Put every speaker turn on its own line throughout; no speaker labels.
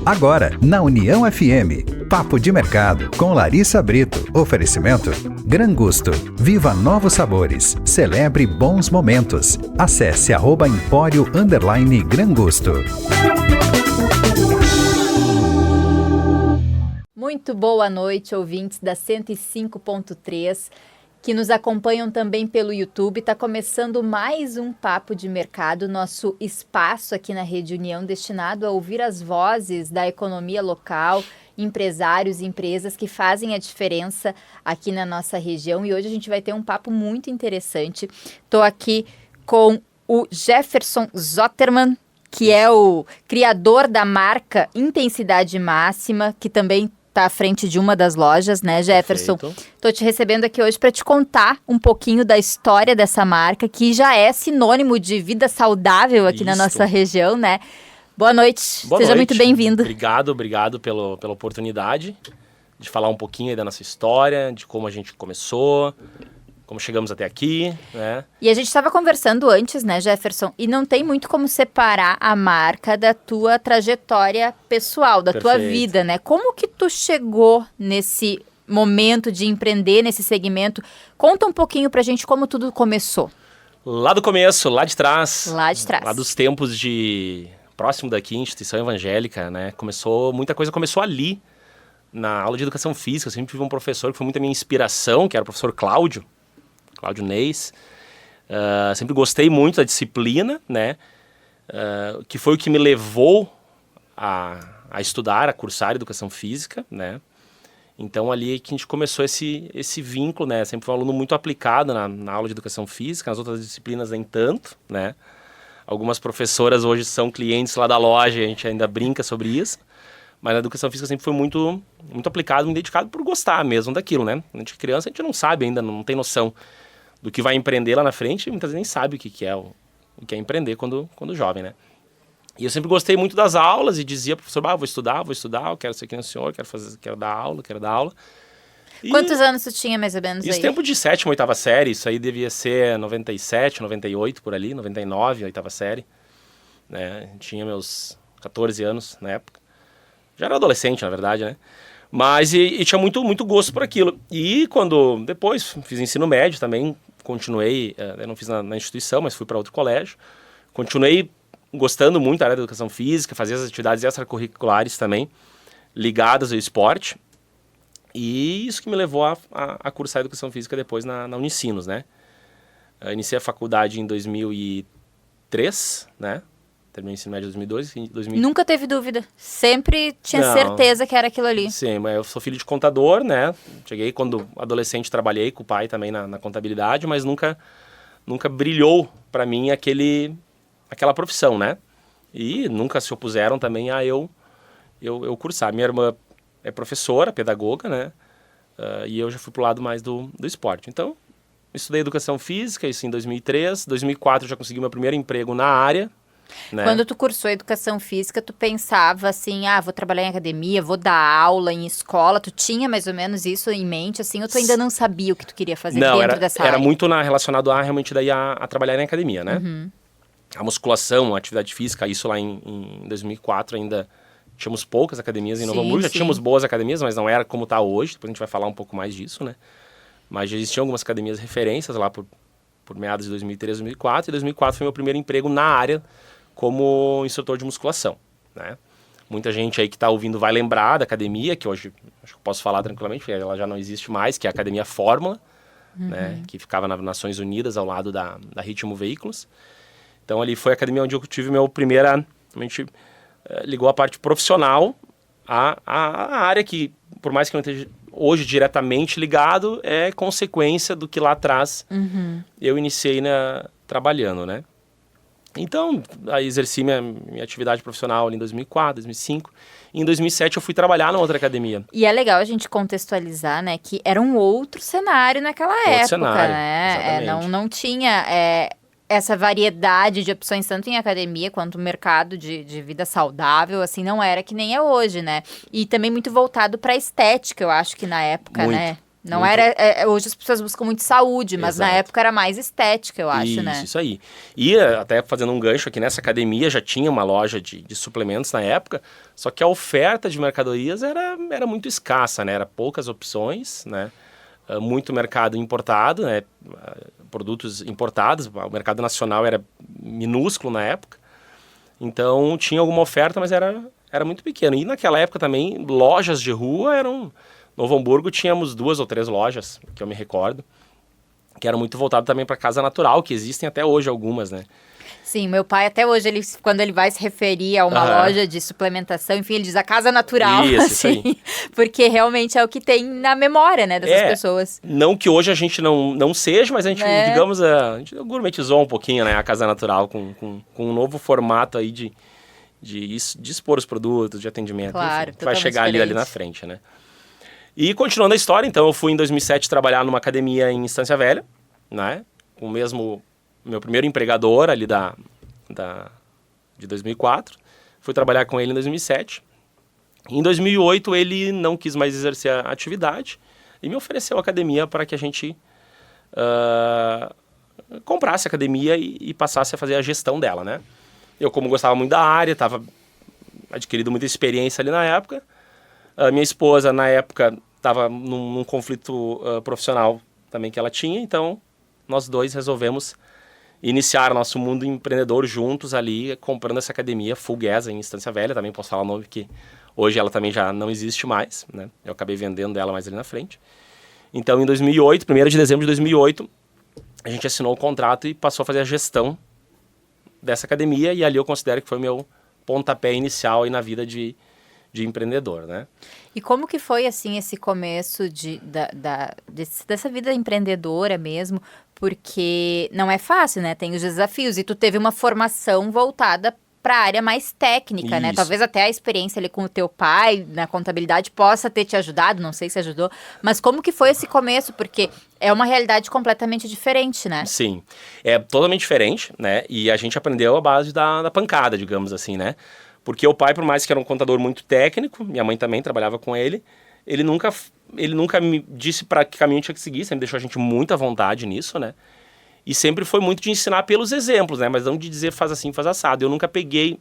Agora, na União FM, Papo de Mercado, com Larissa Brito. Oferecimento Gran Gusto. Viva novos sabores. Celebre bons momentos. Acesse @empório_Gran Gusto.
Muito boa noite, ouvintes da 105.3, que nos acompanham também pelo YouTube. Está começando mais um Papo de Mercado, nosso espaço aqui na Rede União, destinado a ouvir as vozes da economia local, empresários e empresas que fazem a diferença aqui na nossa região. E hoje a gente vai ter um papo muito interessante. Estou aqui com o Jefferson Zotterman, que é o criador da marca Intensidade Máxima, que também está à frente de uma das lojas, né, Jefferson? Estou te recebendo aqui hoje para te contar um pouquinho da história dessa marca, que já é sinônimo de vida saudável aqui na nossa região, né? Boa noite, seja muito bem-vindo.
Obrigado pela oportunidade de falar um pouquinho aí da nossa história, de como a gente começou, como chegamos até aqui, né?
E a gente estava conversando antes, né, Jefferson? E não tem muito como separar a marca da tua trajetória pessoal, da tua vida, né? Como que tu chegou nesse momento de empreender nesse segmento? Conta um pouquinho pra gente como tudo começou.
Lá do começo, lá de trás.
Lá de trás.
Lá dos tempos próximo daqui, instituição evangélica, né? Muita coisa começou ali, na aula de educação física. Eu sempre tive um professor que foi muito a minha inspiração, que era o professor Cláudio Neis. Sempre gostei muito da disciplina, né? Que foi o que me levou a estudar, a cursar educação física, né? Então ali que a gente começou esse vínculo, né? Sempre fui um aluno muito aplicado na aula de educação física, nas outras disciplinas nem tanto, né? Algumas professoras hoje são clientes lá da loja e a gente ainda brinca sobre isso. Mas na educação física sempre foi muito, muito aplicado, muito dedicado por gostar mesmo daquilo, né? A gente é criança, a gente não sabe ainda, não tem noção do que vai empreender lá na frente, e muitas vezes nem sabe o que é o que é empreender quando jovem, né? E eu sempre gostei muito das aulas e dizia pro professor, vou estudar, eu quero ser que nem o senhor, quero dar aula. E
quantos anos tu tinha mais ou menos
isso
aí?
Tempo de 7ª, 8ª série, isso aí devia ser 97, 98 por ali, 99, 8ª série, né? Tinha meus 14 anos na época. Já era adolescente, na verdade, né? Mas e tinha muito, muito gosto por aquilo. E quando depois fiz ensino médio também, continuei, eu não fiz na instituição, mas fui para outro colégio. Continuei gostando muito da área da educação física, fazia as atividades extracurriculares também, ligadas ao esporte. E isso que me levou a cursar educação física depois na Unicinos, né? Eu iniciei a faculdade em 2003, né? Terminei o ensino médio em 2002.
Nunca teve dúvida? Sempre tinha certeza que era aquilo ali?
Sim, mas eu sou filho de contador, né? Cheguei quando adolescente, trabalhei com o pai também na contabilidade, mas nunca brilhou para mim aquela profissão, né? E nunca se opuseram também a eu cursar. Minha irmã é professora, pedagoga, né? E eu já fui pro lado mais do esporte. Então, estudei educação física, isso em 2003. 2004 eu já consegui meu primeiro emprego na área, né?
Quando tu cursou educação física, tu pensava assim, vou trabalhar em academia, vou dar aula em escola, tu tinha mais ou menos isso em mente, assim, ou tu ainda não sabia o que tu queria fazer dentro dessa área?
Era muito relacionado realmente daí a trabalhar em academia, né? Uhum. A musculação, a atividade física, isso lá em 2004 ainda tínhamos poucas academias em Novo Hamburgo, já tínhamos boas academias, mas não era como está hoje, depois a gente vai falar um pouco mais disso, né? Mas já existiam algumas academias referências lá por meados de 2003, 2004, e 2004 foi meu primeiro emprego na área como instrutor de musculação, né? Muita gente aí que está ouvindo vai lembrar da academia, que hoje acho que eu posso falar tranquilamente, porque ela já não existe mais, que é a Academia Fórmula, né? Que ficava nas Nações Unidas ao lado da Ritmo Veículos. Então ali foi a academia onde eu tive meu primeiro, realmente ligou a parte profissional à área que, por mais que eu não esteja hoje diretamente ligado, é consequência do que lá atrás eu iniciei trabalhando, né? Então, aí exerci minha atividade profissional ali em 2004, 2005. E em 2007 eu fui trabalhar na outra academia.
E é legal a gente contextualizar, né, que era um outro cenário naquela época,
cenário,
né?
exatamente.
Não tinha essa variedade de opções, tanto em academia quanto no mercado de vida saudável, assim, não era que nem é hoje, né? E também muito voltado para estética, eu acho que na época,
muito,
né? Não era... hoje as pessoas buscam muito saúde, mas na época era mais estética, eu acho, né?
Isso aí. E até fazendo um gancho aqui, nessa academia já tinha uma loja de suplementos na época, só que a oferta de mercadorias era muito escassa, né? Era poucas opções, né? Muito mercado importado, né? Produtos importados, o mercado nacional era minúsculo na época. Então tinha alguma oferta, mas era muito pequeno. E naquela época também, lojas de rua eram... Novo Hamburgo tínhamos 2 ou 3 lojas, que eu me recordo, que eram muito voltadas também para casa natural, que existem até hoje algumas, né?
Sim, meu pai até hoje, quando ele vai se referir a uma loja de suplementação, enfim, ele diz a casa natural,
isso
assim,
aí.
Porque realmente é o que tem na memória, né, dessas pessoas.
Não que hoje a gente não seja, mas a gente, digamos, a gente gourmetizou um pouquinho, né, a casa natural, com um novo formato aí de expor os produtos, de atendimento,
claro,
enfim, vai chegar ali na frente, né? E continuando a história, então, eu fui em 2007 trabalhar numa academia em Estância Velha, né? Com o mesmo, meu primeiro empregador ali de 2004. Fui trabalhar com ele em 2007. Em 2008, ele não quis mais exercer a atividade e me ofereceu a academia para que a gente comprasse a academia e passasse a fazer a gestão dela, né? Eu, como gostava muito da área, estava adquirido muita experiência ali na época. A minha esposa, na época, estava num conflito profissional também que ela tinha, então nós dois resolvemos iniciar nosso mundo empreendedor juntos ali, comprando essa academia Full Gas em Estância Velha, também posso falar o nome, porque hoje ela também já não existe mais, né? Eu acabei vendendo ela mais ali na frente. Então, em 2008, 1º de dezembro de 2008, a gente assinou o contrato e passou a fazer a gestão dessa academia, e ali eu considero que foi o meu pontapé inicial aí na vida de empreendedor, né?
E como que foi, assim, esse começo dessa vida empreendedora mesmo? Porque não é fácil, né? Tem os desafios. E tu teve uma formação voltada para a área mais técnica, né? Talvez até a experiência ali com o teu pai na contabilidade possa ter te ajudado, não sei se ajudou. Mas como que foi esse começo? Porque é uma realidade completamente diferente, né?
Sim, é totalmente diferente, né? E a gente aprendeu a base da pancada, digamos assim, né? Porque o pai, por mais que era um contador muito técnico, minha mãe também trabalhava com ele, ele nunca me disse para que caminho tinha que seguir, sempre deixou a gente muito à vontade nisso, né? E sempre foi muito de ensinar pelos exemplos, né? Mas não de dizer faz assim, faz assado. Eu nunca peguei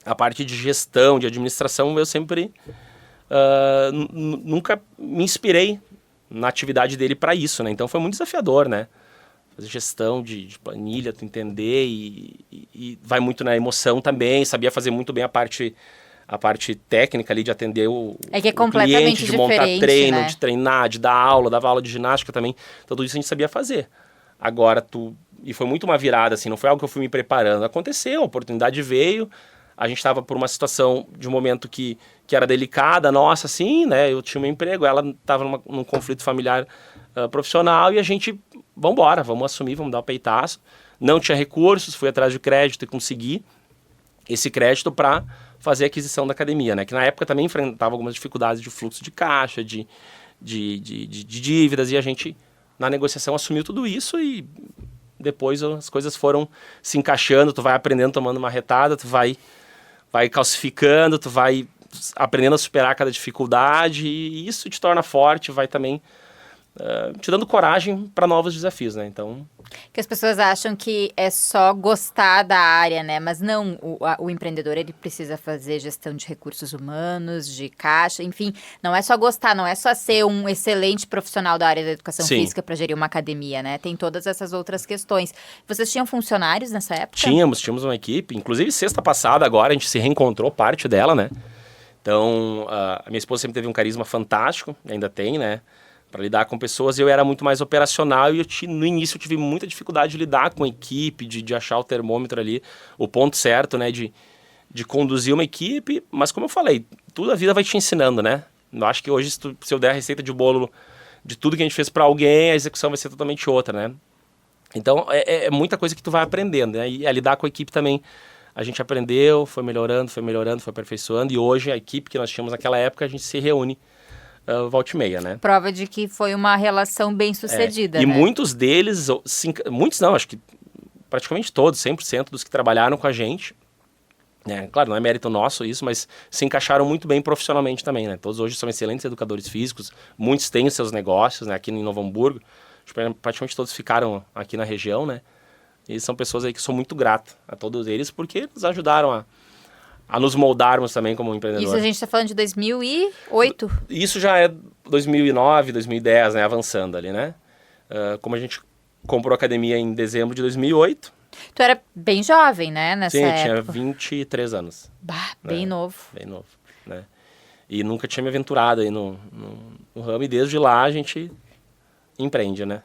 a parte de gestão, de administração, eu sempre nunca me inspirei na atividade dele para isso, né? Então foi muito desafiador, né? Fazer gestão de planilha, tu entender e vai muito na emoção também, sabia fazer muito bem a parte técnica ali de atender o
completamente
cliente, de montar treino,
né?
de treinar, de dar aula, dava aula de ginástica também, tudo isso a gente sabia fazer. Agora e foi muito uma virada, assim, não foi algo que eu fui me preparando, aconteceu, a oportunidade veio, a gente estava por uma situação de um momento que era delicada, nossa, assim, né, eu tinha um emprego, ela estava num conflito familiar profissional e a gente, vamos assumir, vamos dar o peitaço, não tinha recursos, fui atrás de crédito e consegui esse crédito para fazer a aquisição da academia, né, que na época também enfrentava algumas dificuldades de fluxo de caixa, de dívidas, e a gente, na negociação, assumiu tudo isso e depois as coisas foram se encaixando, tu vai aprendendo, tomando uma retada, tu vai calcificando, tu vai aprendendo a superar cada dificuldade e isso te torna forte, vai também te dando coragem para novos desafios, né? Então...
Que as pessoas acham que é só gostar da área, né? Mas não, o empreendedor, ele precisa fazer gestão de recursos humanos, de caixa, enfim. Não é só gostar, não é só ser um excelente profissional da área da educação física para gerir uma academia, né? Tem todas essas outras questões. Vocês tinham funcionários nessa época?
Tínhamos uma equipe. Inclusive, sexta passada, agora, a gente se reencontrou, parte dela, né? Então, a minha esposa sempre teve um carisma fantástico, ainda tem, né? Para lidar com pessoas, eu era muito mais operacional e no início eu tive muita dificuldade de lidar com a equipe, de achar o termômetro ali, o ponto certo, né, de conduzir uma equipe, mas como eu falei, tudo a vida vai te ensinando, né? Eu acho que hoje, se eu der a receita de bolo de tudo que a gente fez para alguém, a execução vai ser totalmente outra, né? Então, é muita coisa que tu vai aprendendo, né? E a lidar com a equipe também, a gente aprendeu, foi melhorando, foi aperfeiçoando, e hoje a equipe que nós tínhamos naquela época, a gente se reúne volta e meia, né?
Prova de que foi uma relação bem sucedida,
e
né?
muitos deles, muitos não, acho que praticamente todos, 100% dos que trabalharam com a gente, Claro, não é mérito nosso isso, mas se encaixaram muito bem profissionalmente também, né? Todos hoje são excelentes educadores físicos, muitos têm os seus negócios, né? Aqui em Novo Hamburgo, praticamente todos ficaram aqui na região, né? E são pessoas aí que sou muito grato a todos eles, porque nos ajudaram a nos moldarmos também como empreendedor.
Isso a gente está falando de 2008?
Isso já é 2009, 2010, né? Avançando ali, né? Como a gente comprou a academia em dezembro de 2008...
Tu era bem jovem, né, nessa época?
Sim, tinha 23 anos.
Bah, bem novo.
Bem novo, né? E nunca tinha me aventurado aí no ramo, e desde lá a gente empreende, né?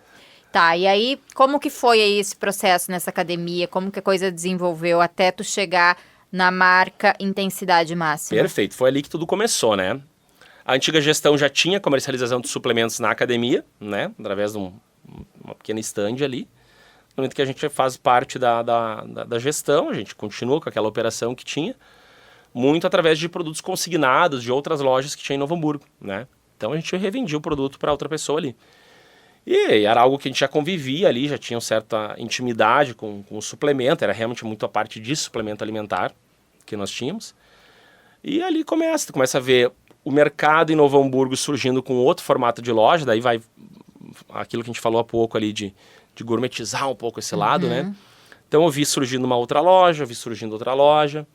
Tá, e aí, como que foi aí esse processo nessa academia? Como que a coisa desenvolveu até tu chegar na marca Intensidade Máxima?
Perfeito, foi ali que tudo começou, né? A antiga gestão já tinha comercialização de suplementos na academia, né? Através de uma pequena stand ali. No momento que a gente faz parte da gestão, a gente continua com aquela operação que tinha, muito através de produtos consignados de outras lojas que tinha em Novo Hamburgo, né? Então a gente revendia o produto para outra pessoa ali. E era algo que a gente já convivia ali, já tinha uma certa intimidade com o suplemento, era realmente muito a parte de suplemento alimentar que nós tínhamos. E ali tu começa a ver o mercado em Novo Hamburgo surgindo com outro formato de loja, daí vai aquilo que a gente falou há pouco ali de gourmetizar um pouco esse lado, né? Então eu vi surgindo uma outra loja, vi surgindo outra loja,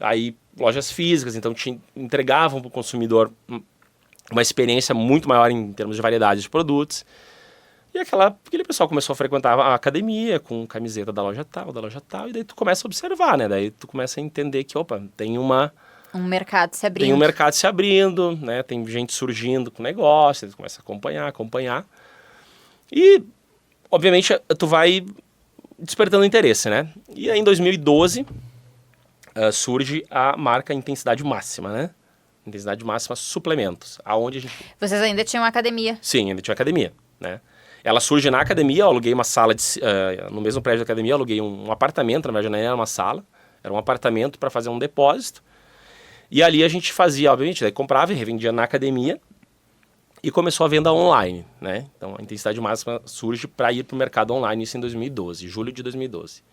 aí lojas físicas, então entregavam para o consumidor uma experiência muito maior em termos de variedade de produtos. E aquele pessoal começou a frequentar a academia com camiseta da loja tal, e daí tu começa a observar, né? Daí tu começa a entender que, tem um
mercado se abrindo.
Tem um mercado se abrindo, né? Tem gente surgindo com negócio, tu começa a acompanhar. E obviamente, tu vai despertando interesse, né? E aí, em 2012, surge a marca Intensidade Máxima, né? Intensidade Máxima Suplementos, aonde a gente...
Vocês ainda tinham academia?
Sim, ainda tinha academia, né? Ela surge na academia, eu aluguei uma sala, no mesmo prédio da academia, eu aluguei um apartamento, na verdade não era uma sala, era um apartamento para fazer um depósito. E ali a gente fazia, obviamente, daí comprava e revendia na academia, e começou a venda online, né? Então, a Intensidade Máxima surge para ir para o mercado online, isso em 2012, julho de 2012.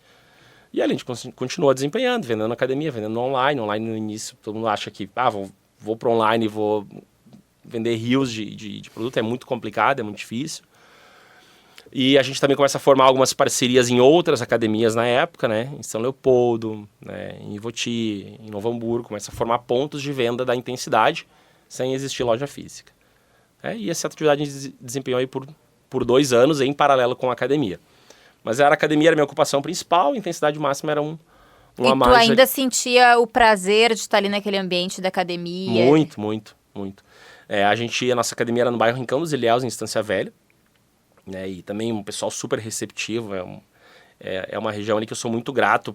E ali a gente continuou desempenhando, vendendo na academia, vendendo online. Online no início, todo mundo acha que, vou para online e vou vender rios de produto, é muito complicado, é muito difícil. E a gente também começa a formar algumas parcerias em outras academias na época, né? Em São Leopoldo, né? Em Ivoti, em Novo Hamburgo, começa a formar pontos de venda da Intensidade, sem existir loja física. E essa atividade a gente desempenhou aí por 2 anos em paralelo com a academia. Mas a academia era a minha ocupação principal, a Intensidade Máxima era uma
margem. E tu ainda sentia o prazer de estar ali naquele ambiente da academia?
Muito, muito, muito. A nossa academia era no bairro Rincão dos Ilhéus, em Estância Velha. Né, e também um pessoal super receptivo. É uma região ali que eu sou muito grato,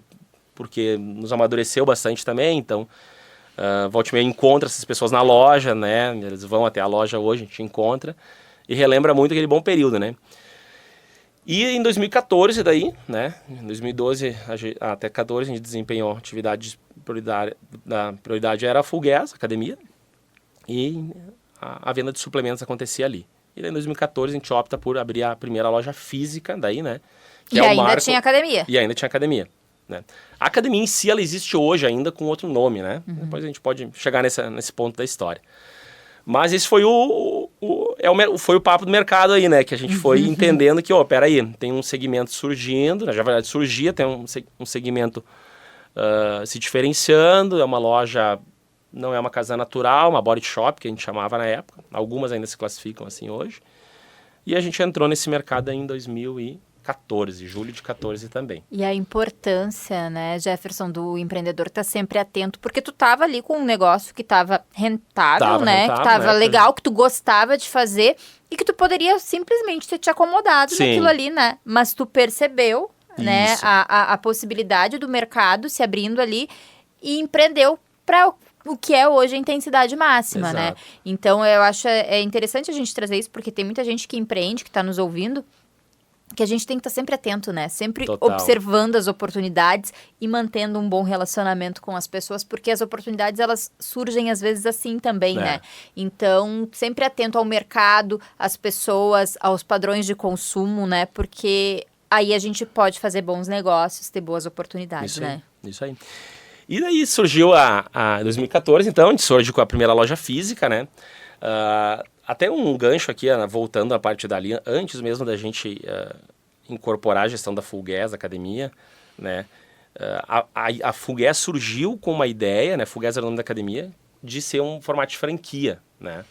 porque nos amadureceu bastante também, então... volta e meia encontra essas pessoas na loja, né? Eles vão até a loja hoje, a gente encontra e relembra muito aquele bom período, né? E em 2014 daí, né? Em 2012 até 2014 a gente desempenhou atividades prioridade era a Full Gas, academia, e a venda de suplementos acontecia ali. E daí em 2014 a gente opta por abrir a primeira loja física daí, né?
Que ainda tinha academia.
E ainda tinha academia. Né? A academia em si, ela existe hoje ainda com outro nome, né? Depois a gente pode chegar nesse ponto da história. Mas esse foi foi o papo do mercado aí, né? Que a gente foi entendendo que, peraí, tem um segmento surgindo, na verdade surgia, tem um segmento se diferenciando, é uma loja, não é uma casa natural, uma body shop, que a gente chamava na época. Algumas ainda se classificam assim hoje. E a gente entrou nesse mercado aí em 2014, julho de 14 também.
E a importância, né, Jefferson, do empreendedor estar sempre atento, porque tu estava ali com um negócio que estava rentável, né, que estava legal, que tu gostava de fazer e que tu poderia simplesmente ter te acomodado naquilo ali, né, mas tu percebeu, né, a possibilidade do mercado se abrindo ali e empreendeu para o que é hoje a intensidade máxima,
Exato.
né? Então, eu acho interessante a gente trazer isso, porque tem muita gente que empreende, que está nos ouvindo, que a gente tem que estar sempre atento, né? Sempre observando as oportunidades e mantendo um bom relacionamento com as pessoas, porque as oportunidades, elas surgem às vezes assim também, né? Então, sempre atento ao mercado, às pessoas, aos padrões de consumo, né? Porque aí a gente pode fazer bons negócios, ter boas oportunidades, né?
Isso aí. E daí surgiu a 2014, então, a gente surge com a primeira loja física, né? Até um gancho aqui, voltando à parte dali, antes mesmo da gente incorporar a gestão da Full Gas, da academia, né? A Full Gas surgiu com uma ideia, né? Full Gas era o nome da academia, de ser um formato de franquia, né?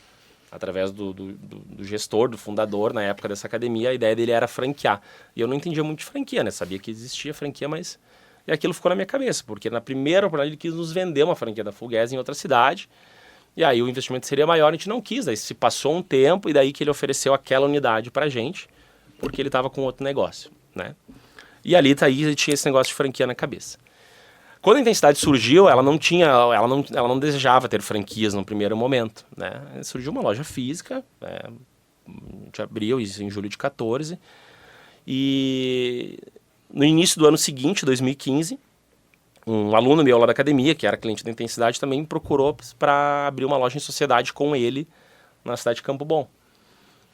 Através do gestor, do fundador, na época dessa academia, a ideia dele era franquear. E eu não entendia muito de franquia, né? Sabia que existia franquia, mas... E aquilo ficou na minha cabeça, porque na primeira oportunidade ele quis nos vender uma franquia da Full Gas em outra cidade, e aí o investimento seria maior, a gente não quis. Daí se passou um tempo, e daí que ele ofereceu aquela unidade pra gente, porque ele estava com outro negócio, né? E ali ele tinha esse negócio de franquia na cabeça. Quando a Intensidade surgiu, ela não desejava ter franquias no primeiro momento, né? Surgiu uma loja física, a gente abriu isso em julho de 14, e no início do ano seguinte, 2015, um aluno meu lá da academia, que era cliente da Intensidade, também me procurou para abrir uma loja em sociedade com ele na cidade de Campo Bom,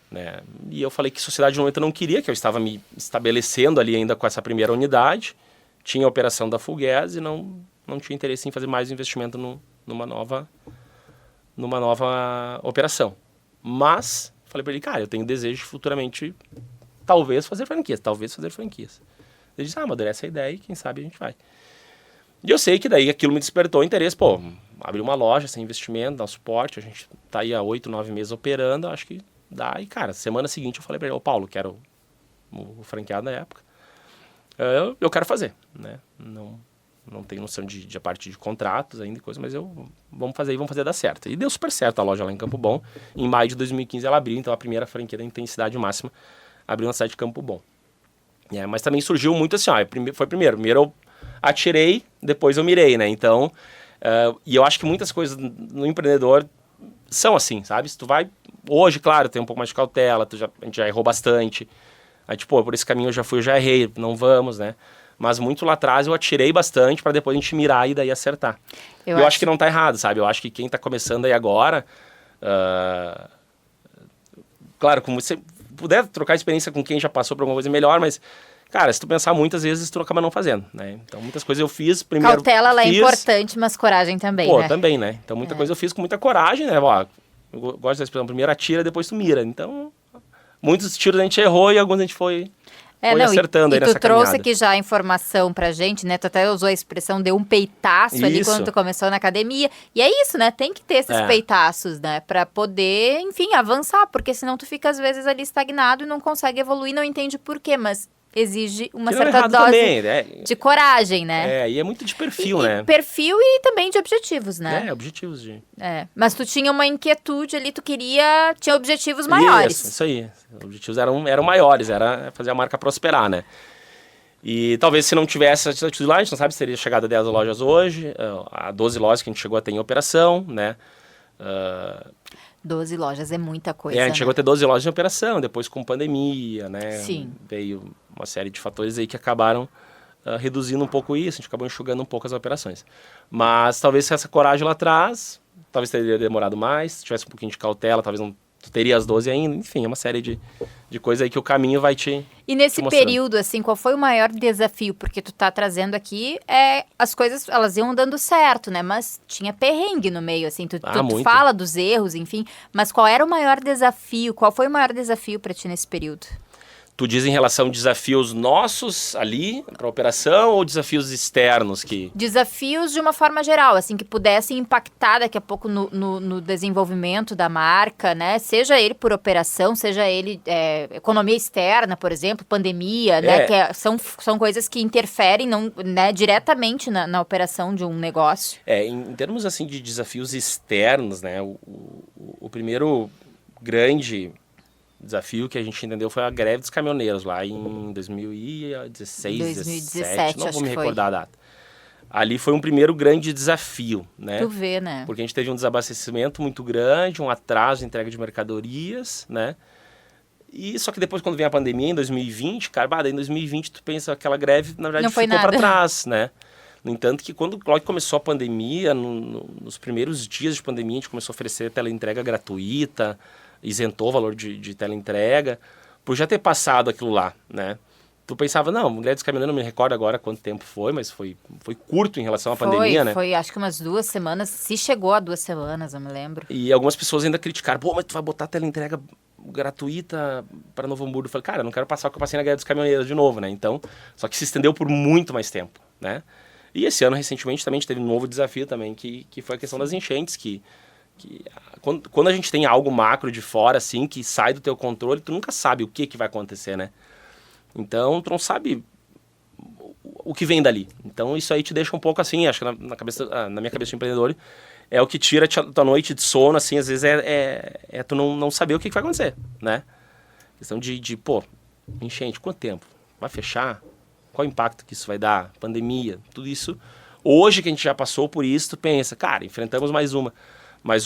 né? E eu falei que sociedade no momento eu não queria, que eu estava me estabelecendo ali ainda com essa primeira unidade, tinha a operação da Full Gas e não tinha interesse em fazer mais investimento numa nova operação. Mas falei para ele, cara, eu tenho desejo de futuramente talvez fazer franquias. Ele disse, amadurece a ideia e quem sabe a gente vai. E eu sei que daí aquilo me despertou interesse, abrir uma loja sem investimento, dar suporte, a gente tá aí há 8, 9 meses operando, acho que dá. E cara, semana seguinte eu falei para ele, Paulo, que era o franqueado na época, eu quero fazer, né? Não tenho noção de a parte de contratos ainda e coisa, mas vamos fazer dar certo. E deu super certo a loja lá em Campo Bom. Em maio de 2015 ela abriu, então a primeira franquia da Intensidade Máxima abriu na cidade de Campo Bom. Mas também surgiu muito assim, foi primeiro eu atirei, depois eu mirei, né? Então, e eu acho que muitas coisas no empreendedor são assim, sabe? Se tu vai, hoje, claro, tem um pouco mais de cautela, a gente já errou bastante, aí tipo, por esse caminho eu já errei, não vamos, né? Mas muito lá atrás eu atirei bastante para depois a gente mirar e daí acertar. Eu acho que não tá errado, sabe? Eu acho que quem tá começando aí agora, claro, como você puder trocar experiência com quem já passou por alguma coisa melhor, mas, cara, se tu pensar muitas vezes, tu acaba não fazendo, né? Então, muitas coisas eu fiz primeiro.
Cautela lá é importante, mas coragem também, né?
Também, né? Então, muita coisa eu fiz com muita coragem, né? Eu gosto da expressão, primeiro atira, depois tu mira. Então, muitos tiros a gente errou e alguns a gente foi acertando aí nessa caminhada. E tu
trouxe aqui já a informação pra gente, né? Tu até usou a expressão, deu um peitaço ali quando tu começou na academia. E é isso, né? Tem que ter esses peitaços, né? Pra poder, enfim, avançar. Porque senão tu fica, às vezes, ali estagnado e não consegue evoluir, não entende por quê, mas exige uma certa dose também, né? De coragem, né?
E é muito de perfil, né?
Perfil e também de objetivos, né?
Objetivos de...
Mas tu tinha uma inquietude ali, tinha objetivos maiores.
Isso aí. Os objetivos eram maiores, era fazer a marca prosperar, né? E talvez se não tivesse essa atitude lá, a gente não sabe se teria chegado a 10 lojas hoje, a 12 lojas que a gente chegou a ter em operação, né?
12 lojas é muita coisa,
a gente chegou a ter 12 lojas em operação, depois com pandemia, né?
Sim.
Veio uma série de fatores aí que acabaram reduzindo um pouco isso, a gente acabou enxugando um pouco as operações. Mas talvez se essa coragem lá atrás, talvez teria demorado mais, se tivesse um pouquinho de cautela, talvez não teria as 12 ainda, enfim, é uma série de coisas aí que o caminho vai te
E nesse período, assim, qual foi o maior desafio? Porque tu tá trazendo aqui, as coisas, elas iam dando certo, né? Mas tinha perrengue no meio, assim, tu fala dos erros, enfim, mas qual era o maior desafio? Qual foi o maior desafio pra ti nesse período?
Tu diz em relação a desafios nossos ali, para a operação, ou desafios externos que...
Desafios de uma forma geral, assim, que pudessem impactar daqui a pouco no desenvolvimento da marca, né? Seja ele por operação, seja ele economia externa, por exemplo, pandemia, né? Que são coisas que interferem diretamente na operação de um negócio.
Em termos, assim, de desafios externos, né? O primeiro grande desafio que a gente entendeu foi a greve dos caminhoneiros lá em 2016, 2017, não vou me recordar a data. Ali foi um primeiro grande desafio, né?
Tu vê, né?
Porque a gente teve um desabastecimento muito grande, um atraso de entrega de mercadorias, né? E só que depois, quando vem a pandemia, em 2020, cara, daí em 2020 tu pensa aquela greve, na verdade, ficou para trás, né? No entanto, que quando logo começou a pandemia, nos primeiros dias de pandemia, a gente começou a oferecer teleentrega gratuita, isentou o valor de teleentrega, por já ter passado aquilo lá, né? tu pensava, não, mulher dos caminhoneiros, não me recordo agora quanto tempo foi, mas foi curto em relação à pandemia, né?
Foi, acho que umas 2 semanas, se chegou a 2 semanas, eu me lembro.
E algumas pessoas ainda criticaram, pô, mas tu vai botar teleentrega gratuita para Novo Hamburgo? Eu falei, cara, eu não quero passar o que eu passei na Guerra dos Caminhoneiros de novo, né? Então, só que se estendeu por muito mais tempo, né? E esse ano, recentemente, também a gente teve um novo desafio também, que foi a questão das enchentes, que quando a gente tem algo macro de fora, assim, que sai do teu controle, tu nunca sabe o que vai acontecer, né? Então, tu não sabe o que vem dali. Então, isso aí te deixa um pouco assim, acho que na minha cabeça de empreendedor, é o que tira tua noite de sono, assim, às vezes é tu não saber o que vai acontecer, né? Questão de pô, enchente, quanto tempo? Vai fechar? Qual o impacto que isso vai dar? Pandemia, tudo isso. Hoje que a gente já passou por isso, tu pensa, cara, enfrentamos mais uma. Mas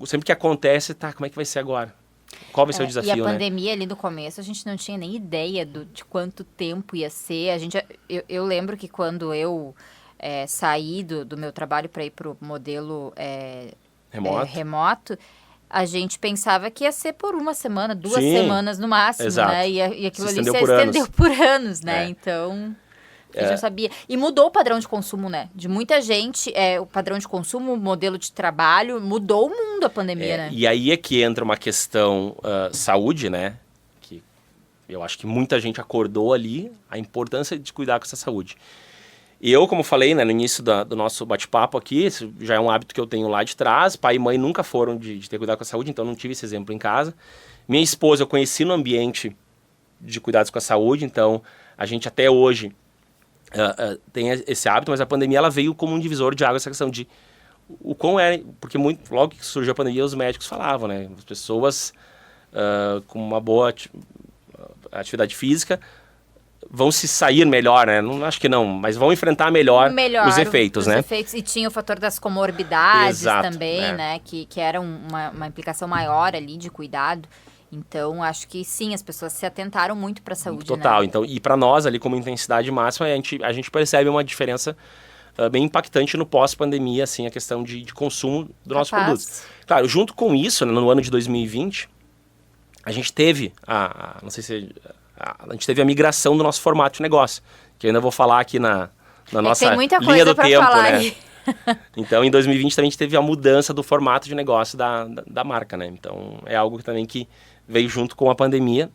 sempre que acontece, tá, como é que vai ser agora? Qual vai ser o desafio, né?
E a pandemia ali no começo, a gente não tinha nem ideia de quanto tempo ia ser. Eu lembro que quando eu saí do meu trabalho para ir para o modelo remoto, a gente pensava que ia ser por 1 semana, 2 semanas no máximo,
exato.
Né? E aquilo
se
ali se estendeu por anos, né? Então... A gente não sabia. E mudou o padrão de consumo, né? De muita gente, o padrão de consumo, o modelo de trabalho, mudou o mundo a pandemia, né?
E aí é que entra uma questão saúde, né? Que eu acho que muita gente acordou ali a importância de cuidar com essa saúde. E eu, como falei, né, no início do nosso bate-papo aqui, isso já é um hábito que eu tenho lá de trás. Pai e mãe nunca foram de ter cuidado com a saúde, então não tive esse exemplo em casa. Minha esposa eu conheci no ambiente de cuidados com a saúde, então a gente até hoje... tem esse hábito, mas a pandemia ela veio como um divisor de água, essa questão de o quão porque logo que surgiu a pandemia os médicos falavam, né, as pessoas com uma boa atividade física vão se sair melhor, né, não acho que não, mas vão enfrentar melhor os efeitos, né.
E tinha o fator das comorbidades.
Exato,
também, né, que era uma implicação maior ali de cuidado. Então, acho que sim, as pessoas se atentaram muito para a saúde,
Total,
né?
Então, e para nós ali como intensidade máxima, a gente percebe uma diferença bem impactante no pós-pandemia, assim, a questão de consumo dos nossos produtos. Claro, junto com isso, né, no ano de 2020, a gente teve a gente teve a migração do nosso formato de negócio, que eu ainda vou falar aqui na nossa linha do tempo, né? Aí. Então, em 2020 também a gente teve a mudança do formato de negócio da marca, né? Então, é algo que também que veio junto com a pandemia,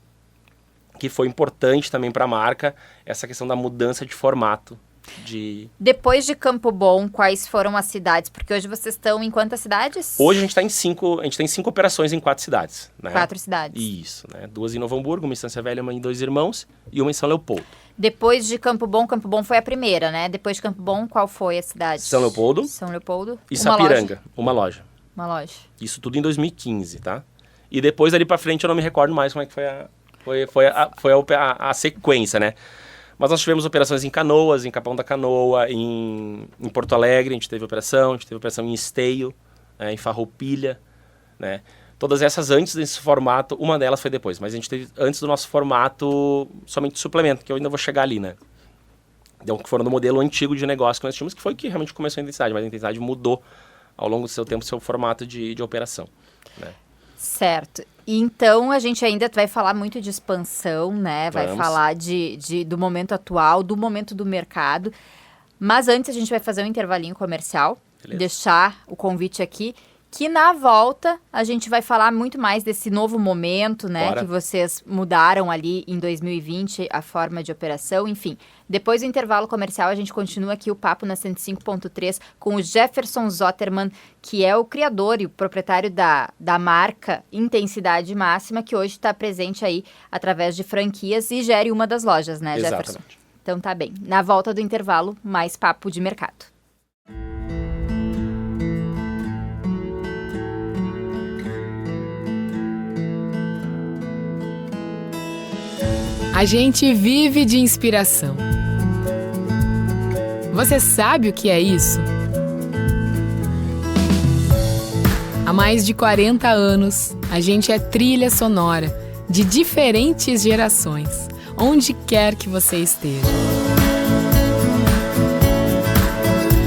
que foi importante também para a marca, essa questão da mudança de formato.
Depois de Campo Bom, quais foram as cidades? Porque hoje vocês estão em quantas cidades?
Hoje a gente tem 5 operações em 4 cidades. Né?
4 cidades.
Isso, né? 2 em Novo Hamburgo, uma em Estância Velha, uma em Dois Irmãos e uma em São Leopoldo.
Depois de Campo Bom foi a primeira, né? Depois de Campo Bom, qual foi a cidade?
São Leopoldo.
E
Sapiranga, uma loja.
Isso
tudo em 2015, tá? E depois ali pra frente eu não me recordo mais como é que foi a sequência, né? Mas nós tivemos operações em Canoas, em Capão da Canoa, em Porto Alegre, a gente teve operação em Esteio, em Farroupilha, né? Todas essas antes desse formato, uma delas foi depois, mas a gente teve antes do nosso formato somente de suplemento, que eu ainda vou chegar ali, né? Então, que foram do modelo antigo de negócio que nós tínhamos, que foi que realmente começou a intensidade, mas a intensidade mudou ao longo do seu tempo, seu formato de operação, né?
Certo. Então, a gente ainda vai falar muito de expansão, né? Vai falar do momento atual, do momento do mercado. Mas antes, a gente vai fazer um intervalinho comercial. Beleza. Deixar o convite aqui. Que na volta, a gente vai falar muito mais desse novo momento, né? Bora. Que vocês mudaram ali em 2020 a forma de operação, enfim. Depois do intervalo comercial, a gente continua aqui o papo na 105.3 com o Jefferson Zotterman, que é o criador e o proprietário da marca Intensidade Máxima, que hoje está presente aí através de franquias e gere uma das lojas, né, Jefferson?
Exatamente.
Então tá bem. Na volta do intervalo, mais papo de mercado.
A gente vive de inspiração. Você sabe o que é isso? Há mais de 40 anos, a gente é trilha sonora de diferentes gerações, onde quer que você esteja.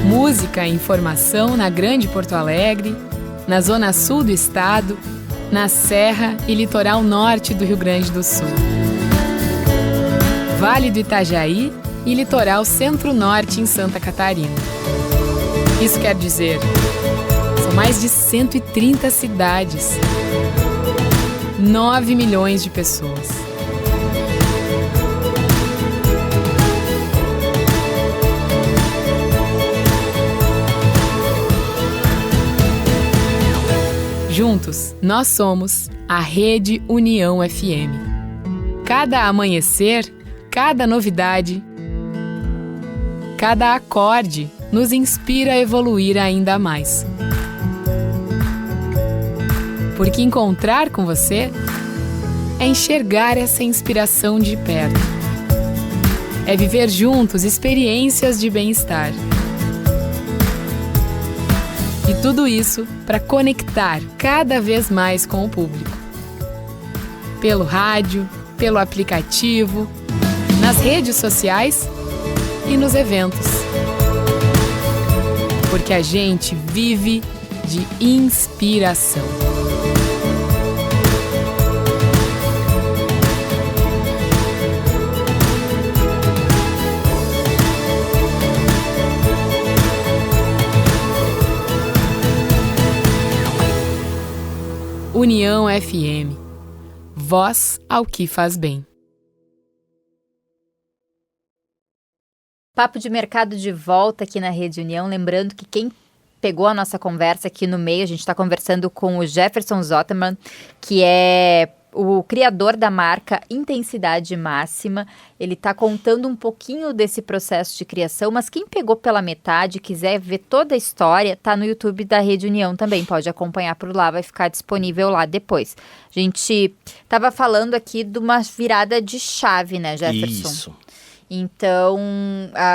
Música e informação na Grande Porto Alegre, na Zona Sul do estado, na Serra e Litoral Norte do Rio Grande do Sul. Vale do Itajaí e Litoral Centro-Norte em Santa Catarina. Isso quer dizer, são mais de 130 cidades, 9 milhões de pessoas. Juntos, nós somos a Rede União FM. Cada amanhecer, cada novidade, cada acorde nos inspira a evoluir ainda mais. Porque encontrar com você é enxergar essa inspiração de perto. É viver juntos experiências de bem-estar. E tudo isso para conectar cada vez mais com o público. Pelo rádio, pelo aplicativo, nas redes sociais e nos eventos. Porque a gente vive de inspiração. União FM. Voz ao que faz bem.
Papo de Mercado de volta aqui na Rede União. Lembrando que quem pegou a nossa conversa aqui no meio, a gente está conversando com o Jefferson Zotterman, que é o criador da marca Intensidade Máxima. Ele está contando um pouquinho desse processo de criação, mas quem pegou pela metade, quiser ver toda a história, tá no YouTube da Rede União também, pode acompanhar por lá, vai ficar disponível lá depois. A gente estava falando aqui de uma virada de chave, né, Jefferson?
Isso.
Então,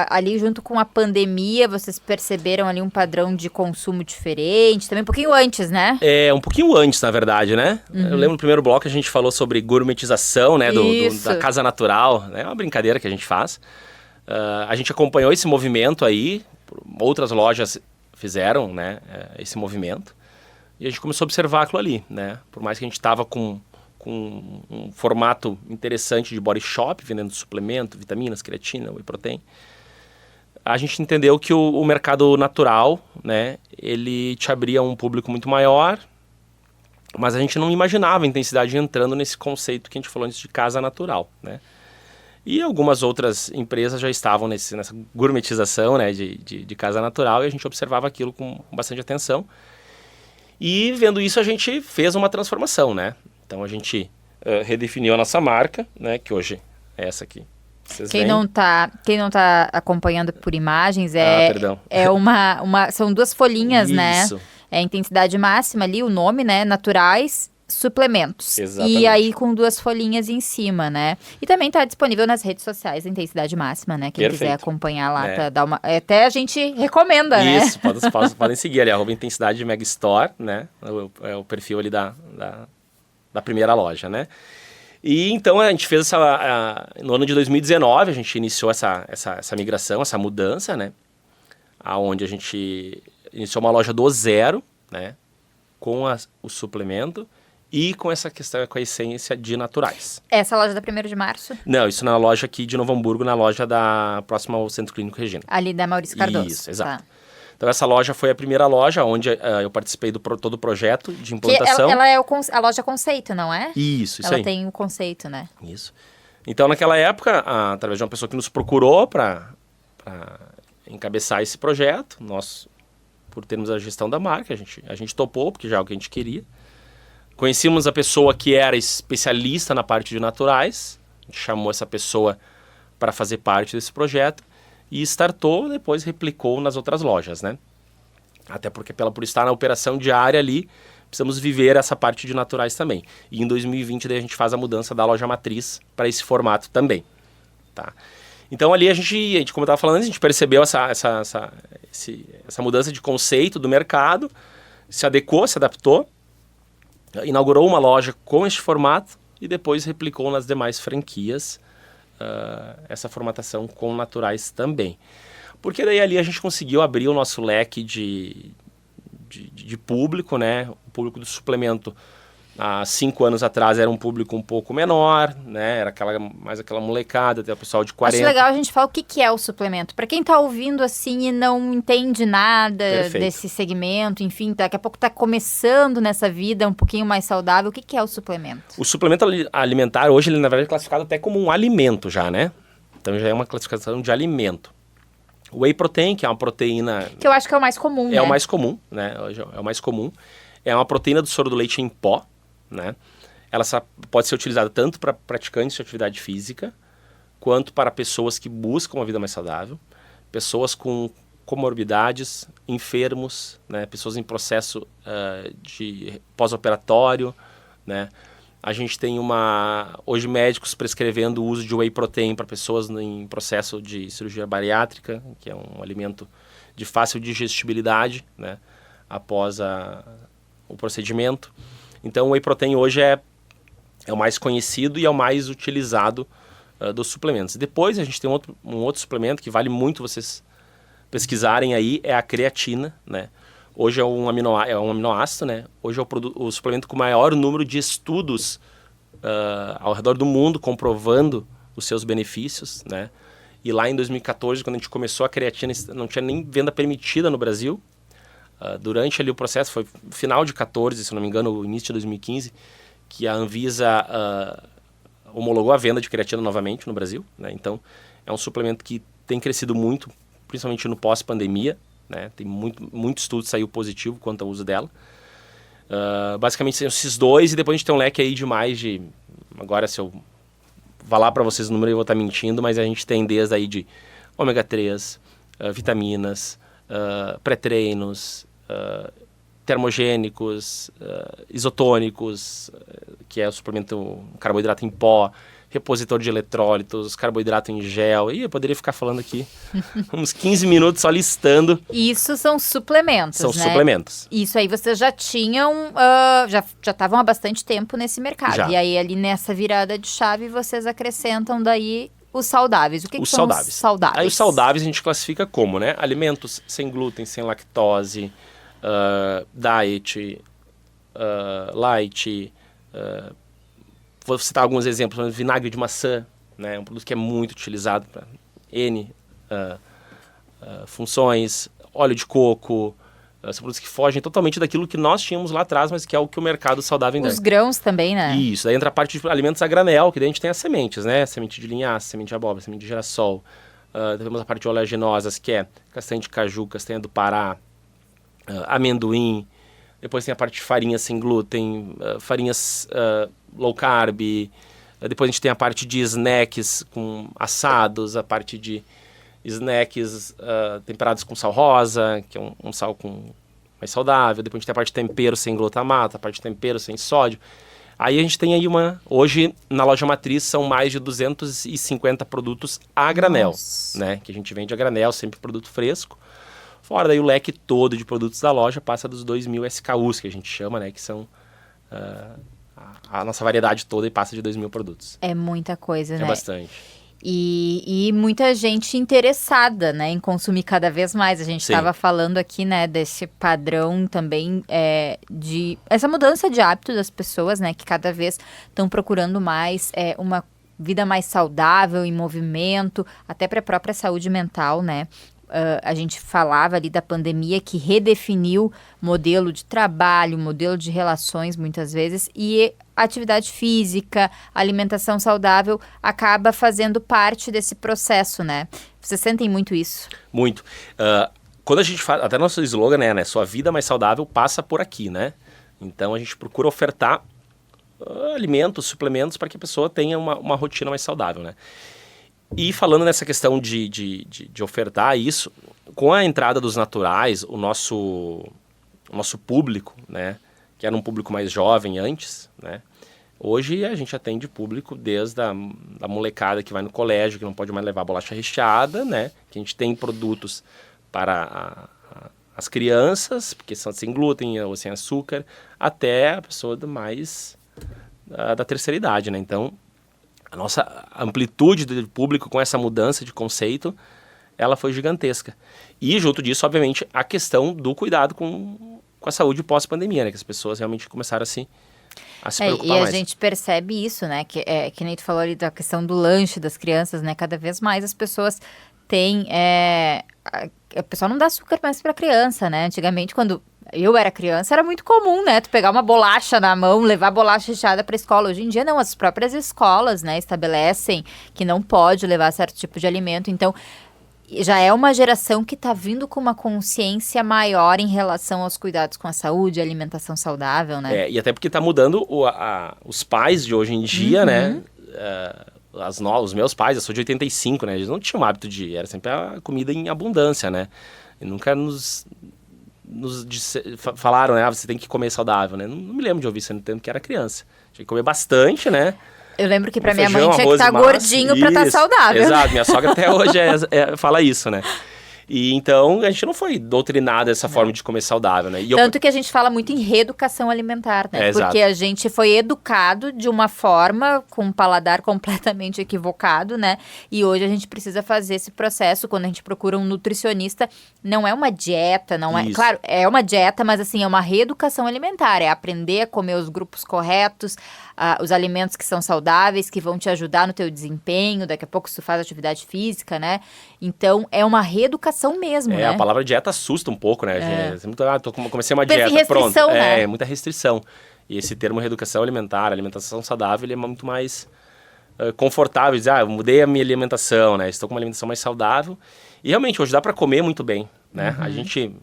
ali junto com a pandemia, vocês perceberam ali um padrão de consumo diferente, também um pouquinho antes, né?
Um pouquinho antes, na verdade, né? Eu lembro no primeiro bloco a gente falou sobre gourmetização, né, da casa natural, né? É uma brincadeira que a gente faz. A gente acompanhou esse movimento aí, outras lojas fizeram, né, esse movimento, e a gente começou a observar aquilo ali, né? Por mais que a gente estava com um formato interessante de body shop, vendendo suplemento, vitaminas, creatina, whey protein, a gente entendeu que o mercado natural, né, ele te abria um público muito maior, mas a gente não imaginava a intensidade entrando nesse conceito que a gente falou antes de casa natural, né? E algumas outras empresas já estavam nessa gourmetização, né, de casa natural, e a gente observava aquilo com bastante atenção. E vendo isso, a gente fez uma transformação, né? Então a gente redefiniu a nossa marca, né, que hoje é essa aqui.
Quem não tá acompanhando por imagens, são duas folhinhas,
Isso.
né? É Intensidade Máxima ali, o nome, né? Naturais, suplementos.
Exatamente.
E aí com duas folhinhas em cima, né? E também tá disponível nas redes sociais, Intensidade Máxima, né? Quem
Perfeito.
quiser acompanhar lá, até a gente recomenda, né?
Isso, podem seguir ali, @Intensidade Mega Store, né? É o perfil ali da primeira loja, né? E então a gente fez no ano de 2019, a gente iniciou essa migração, essa mudança, né? Aonde a gente iniciou uma loja do zero, né? Com o suplemento e com essa questão, com a essência de naturais.
Essa loja da 1º de março?
Não, isso na loja aqui de Novo Hamburgo, na loja próxima ao Centro Clínico Regina.
Ali da Maurício Cardoso.
Isso, exato.
Tá.
Então essa loja foi a primeira loja onde eu participei todo o projeto de implantação.
Ela é a loja conceito, não é?
Isso
ela
aí.
Tem o conceito, né?
Isso. Então naquela época, através de uma pessoa que nos procurou para encabeçar esse projeto, nós, por termos a gestão da marca, a gente topou, porque já é o que a gente queria. Conhecíamos a pessoa que era especialista na parte de naturais, a gente chamou essa pessoa para fazer parte desse projeto e startou, depois replicou nas outras lojas, né? Até porque por estar na operação diária ali, precisamos viver essa parte de naturais também. E em 2020 daí a gente faz a mudança da loja matriz para esse formato também, tá? Então ali a gente, como eu estava falando, a gente percebeu essa mudança de conceito do mercado, se adequou, se adaptou, inaugurou uma loja com este formato e depois replicou nas demais franquias essa formatação com naturais também. Porque daí ali a gente conseguiu abrir o nosso leque de público, né? O público do suplemento Há 5 anos atrás era um público um pouco menor, né? Era mais aquela molecada, até o pessoal de 40.
Acho legal a gente falar o que é o suplemento. Para quem está ouvindo assim e não entende nada desse segmento, enfim, daqui a pouco está começando nessa vida um pouquinho mais saudável, o que é o suplemento?
O suplemento alimentar, hoje, ele na verdade é classificado até como um alimento já, né? Então já é uma classificação de alimento. O Whey Protein, que é uma proteína...
Que eu acho que é o mais comum, né?
É o mais comum, né? É o mais comum. É uma proteína do soro do leite em pó, né? Ela pode ser utilizada tanto para praticantes de atividade física, quanto para pessoas que buscam uma vida mais saudável, pessoas com comorbidades, enfermos, né? Pessoas em processo de pós-operatório, né? A gente tem hoje médicos prescrevendo o uso de whey protein para pessoas em processo de cirurgia bariátrica, que é um alimento de fácil digestibilidade, né? Após o procedimento. Então o whey protein hoje é o mais conhecido e é o mais utilizado dos suplementos. Depois a gente tem um outro suplemento que vale muito vocês pesquisarem aí, é a creatina, né? Hoje é um aminoácido, né? Hoje é o suplemento com maior número de estudos ao redor do mundo comprovando os seus benefícios, né? E lá em 2014, quando a gente começou a creatina, não tinha nem venda permitida no Brasil. Durante ali o processo, foi final de 14, se não me engano, o início de 2015, que a Anvisa homologou a venda de creatina novamente no Brasil, né? Então, é um suplemento que tem crescido muito, principalmente no pós-pandemia, né? Tem muito estudo que saiu positivo quanto ao uso dela. Basicamente são esses dois, e depois a gente tem um leque aí de mais de... Agora, se eu falar para vocês o número, eu vou estar mentindo, mas a gente tem desde aí de ômega 3, vitaminas, pré-treinos, termogênicos, isotônicos, que é o suplemento carboidrato em pó, repositor de eletrólitos, carboidrato em gel. E eu poderia ficar falando aqui uns 15 minutos só listando.
Isso são suplementos,
São
né?
suplementos.
Isso aí vocês já tinham, já estavam há bastante tempo nesse mercado.
Já.
E aí ali nessa virada de chave vocês acrescentam daí os saudáveis. O que são os saudáveis?
Aí os saudáveis a gente classifica como, né? Alimentos sem glúten, sem lactose, diet, light, vou citar alguns exemplos. Vinagre de maçã, né? Um produto que é muito utilizado para N funções. Óleo de coco, são produtos que fogem totalmente daquilo que nós tínhamos lá atrás, mas que é o que o mercado saudável
Os grãos também, né?
Isso, daí entra a parte de alimentos a granel, que daí a gente tem as sementes, né? Semente de linhaça, semente de abóbora, semente de girassol. Temos a parte de oleaginosas, que é castanha de caju, castanha do Pará, amendoim. Depois tem a parte de farinha sem glúten, farinhas low carb. Depois a gente tem a parte de snacks com assados, a parte de snacks temperados com sal rosa, que é um sal mais saudável. Depois a gente tem a parte de tempero sem glutamato, a parte de tempero sem sódio. Aí a gente tem aí hoje na loja matriz são mais de 250 produtos a granel, né? Que a gente vende a granel, sempre produto fresco. Fora daí o leque todo de produtos da loja passa dos 2.000 SKUs, que a gente chama, né? Que são a nossa variedade toda, e passa de 2.000 produtos.
É muita coisa, né?
É bastante.
E muita gente interessada, né, em consumir cada vez mais. A gente estava falando aqui, né, desse padrão também de essa mudança de hábito das pessoas, né, que cada vez estão procurando mais uma vida mais saudável, em movimento, até para a própria saúde mental, né? A gente falava ali da pandemia que redefiniu modelo de trabalho, modelo de relações muitas vezes, e atividade física, alimentação saudável acaba fazendo parte desse processo, né? Vocês sentem muito isso?
Muito. Quando a gente faz, até nosso slogan, né? Sua vida mais saudável passa por aqui, né? Então a gente procura ofertar alimentos, suplementos para que a pessoa tenha uma rotina mais saudável, né? E falando nessa questão de ofertar isso, com a entrada dos naturais, o nosso público, né, que era um público mais jovem antes, né, hoje a gente atende público desde a molecada que vai no colégio, que não pode mais levar bolacha recheada, né, que a gente tem produtos para as crianças, porque são sem glúten ou sem açúcar, até a pessoa da terceira idade, né, então a nossa amplitude de público com essa mudança de conceito, ela foi gigantesca. E junto disso, obviamente, a questão do cuidado com a saúde pós-pandemia, né? Que as pessoas realmente começaram a se a se preocupar
mais.
mais.
A gente percebe isso, né? Que nem tu falou ali da questão do lanche das crianças, né? Cada vez mais as pessoas têm... O pessoal não dá açúcar mais pra criança, né? Antigamente, quando eu era criança, era muito comum, né? Tu pegar uma bolacha na mão, levar bolacha recheada pra escola. Hoje em dia, não. As próprias escolas, né? Estabelecem que não pode levar certo tipo de alimento. Então, já é uma geração que tá vindo com uma consciência maior em relação aos cuidados com a saúde, alimentação saudável, né?
E até porque tá mudando os pais de hoje em dia, né? Os meus pais, eu sou de 85, né? Eles não tinham o hábito era sempre a comida em abundância, né? E nunca falaram, né? Você tem que comer saudável, né? Não me lembro de ouvir isso no tempo que era criança. Tinha que comer bastante, né?
Eu lembro que pra minha
feijão,
mãe tinha que estar gordinho pra estar saudável.
Exato, minha sogra até hoje fala isso, né? E então a gente não foi doutrinado dessa forma de comer saudável, né?
Tanto que a gente fala muito em reeducação alimentar, né? Porque a gente foi educado de uma forma com um paladar completamente equivocado, né? E hoje a gente precisa fazer esse processo. Quando a gente procura um nutricionista, não é uma dieta, não é... Claro, é uma dieta, mas assim, é uma reeducação alimentar. É aprender a comer os grupos corretos, os alimentos que são saudáveis, que vão te ajudar no teu desempenho. Daqui a pouco se tu faz atividade física, né? Então, é uma reeducação mesmo, né?
A palavra dieta assusta um pouco, né? Comecei uma dieta,
restrição,
pronto.
Né?
É muita restrição. E esse termo reeducação alimentar, alimentação saudável, ele é muito mais confortável. Dizer, eu mudei a minha alimentação, né? Estou com uma alimentação mais saudável. E realmente, hoje dá para comer muito bem, né? A gente...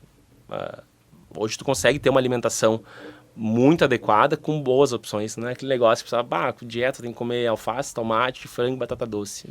hoje tu consegue ter uma alimentação muito adequada, com boas opções. Não é aquele negócio que você fala, com dieta tem que comer alface, tomate, frango e batata doce.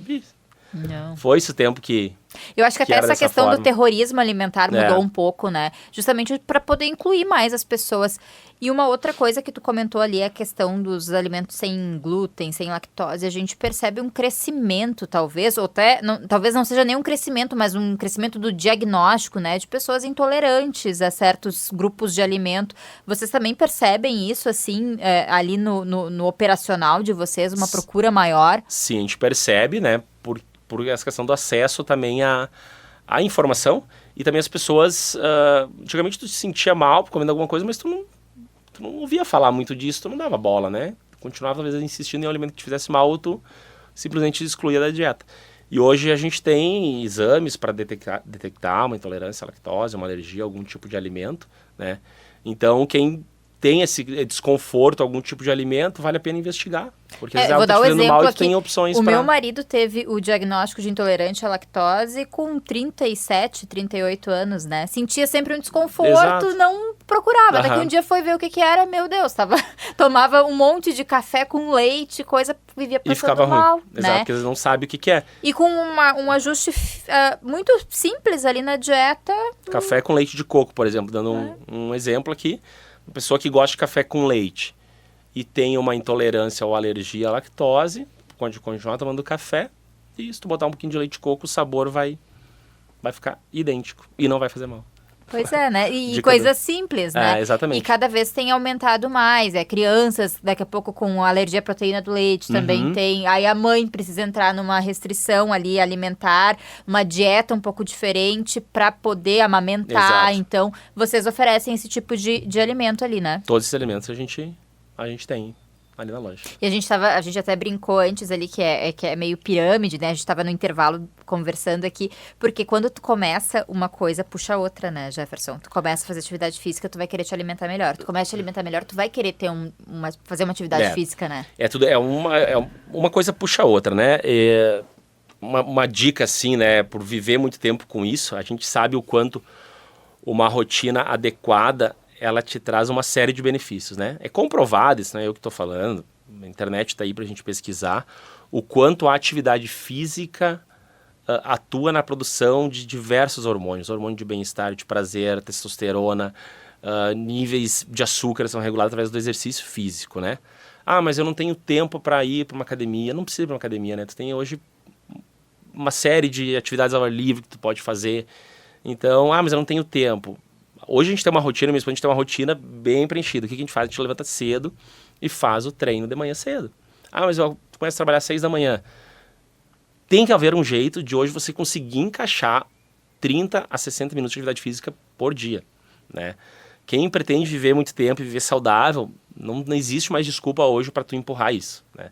Não.
Foi esse o tempo que...
Eu acho que até essa questão do terrorismo alimentar mudou um pouco, né? Justamente para poder incluir mais as pessoas. E uma outra coisa que tu comentou ali é a questão dos alimentos sem glúten, sem lactose. A gente percebe um crescimento, talvez, ou até, talvez não seja nem um crescimento, mas um crescimento do diagnóstico, né? De pessoas intolerantes a certos grupos de alimento. Vocês também percebem isso, assim, ali no operacional de vocês, uma procura maior?
Sim, a gente percebe, né? Por essa questão do acesso também à informação. E também as pessoas... antigamente tu se sentia mal comendo alguma coisa, mas tu não ouvia falar muito disso, tu não dava bola, né? Continuava, talvez, insistindo em um alimento que te fizesse mal, ou tu simplesmente excluía da dieta. E hoje a gente tem exames para detectar uma intolerância à lactose, uma alergia a algum tipo de alimento, né? Então, quem tem esse desconforto, algum tipo de alimento, vale a pena investigar. Porque às vezes
vou dar um exemplo
mal,
aqui.
Tem opções
O meu marido teve o diagnóstico de intolerante à lactose com 37, 38 anos, né? Sentia sempre um desconforto, não procurava. Daqui um dia foi ver o que era, meu Deus, tomava um monte de café com leite, coisa, vivia passando
e ficava
mal,
ruim.
né?
Exato, porque eles não sabem o que é.
E com um ajuste muito simples ali na dieta.
Café com leite de coco, por exemplo, dando um exemplo aqui. Uma pessoa que gosta de café com leite e tem uma intolerância ou alergia à lactose, pode continuar tomando café, e se tu botar um pouquinho de leite de coco, o sabor vai ficar idêntico e não vai fazer mal.
Pois é, né? E coisas simples, né?
Exatamente.
E cada vez tem aumentado mais. Crianças, daqui a pouco, com alergia à proteína do leite, também tem. Aí a mãe precisa entrar numa restrição ali alimentar, uma dieta um pouco diferente para poder amamentar.
Exato.
Então, vocês oferecem esse tipo de alimento ali, né?
Todos esses alimentos a gente tem ali na loja.
E a gente até brincou antes ali que é meio pirâmide, né? A gente tava no intervalo conversando aqui, porque quando tu começa uma coisa, puxa a outra, né, Jefferson? Tu começa a fazer atividade física, tu vai querer te alimentar melhor. Tu começa a te alimentar melhor, tu vai querer ter fazer uma atividade física, né?
Uma coisa puxa a outra, né? Uma dica assim, né? Por viver muito tempo com isso, a gente sabe o quanto uma rotina adequada ela te traz uma série de benefícios, né? É comprovado, isso não é eu que estou falando, a internet está aí para a gente pesquisar, o quanto a atividade física atua na produção de diversos hormônios, hormônio de bem-estar, de prazer, testosterona, níveis de açúcar são regulados através do exercício físico, né? Mas eu não tenho tempo para ir para uma academia. Não precisa ir para uma academia, né? Tu tem hoje uma série de atividades ao ar livre que tu pode fazer. Então, mas eu não tenho tempo. Hoje a gente tem uma rotina, mesmo a gente tem uma rotina bem preenchida. O que a gente faz? A gente levanta cedo e faz o treino de manhã cedo. Mas eu começo a trabalhar às 6 da manhã. Tem que haver um jeito de hoje você conseguir encaixar 30 a 60 minutos de atividade física por dia, né? Quem pretende viver muito tempo e viver saudável, Não existe mais desculpa hoje para tu empurrar isso, né?